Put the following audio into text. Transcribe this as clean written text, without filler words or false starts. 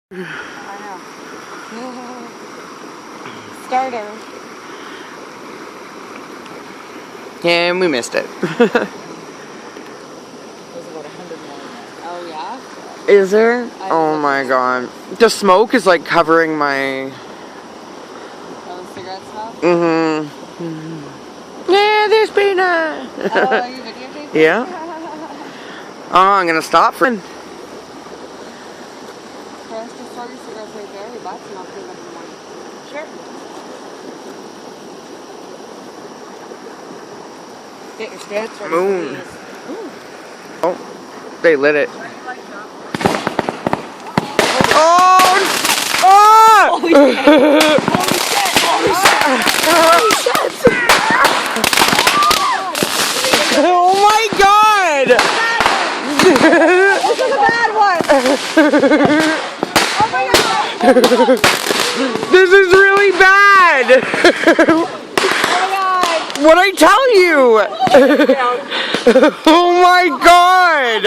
I know. Starter. And we missed it. There's about 100 more in there. Oh, yeah? Is there? Oh my god. The smoke is like covering my... Oh, the cigarette smoke? Mm-hmm. Yeah, there's peanut. Oh, are you videotaping? Yeah. Oh, I'm gonna stop for... Chris, just throw your cigarettes right there. Your butt's not good enough in the morning. Sure. Get your spirits ready. Moon. Oh, they lit it. Oh! Oh! Holy shit! Holy shit! Holy shit! Oh my god! This is a bad one! Oh my god! This is really bad! Oh my god! What'd I tell you? Oh my god!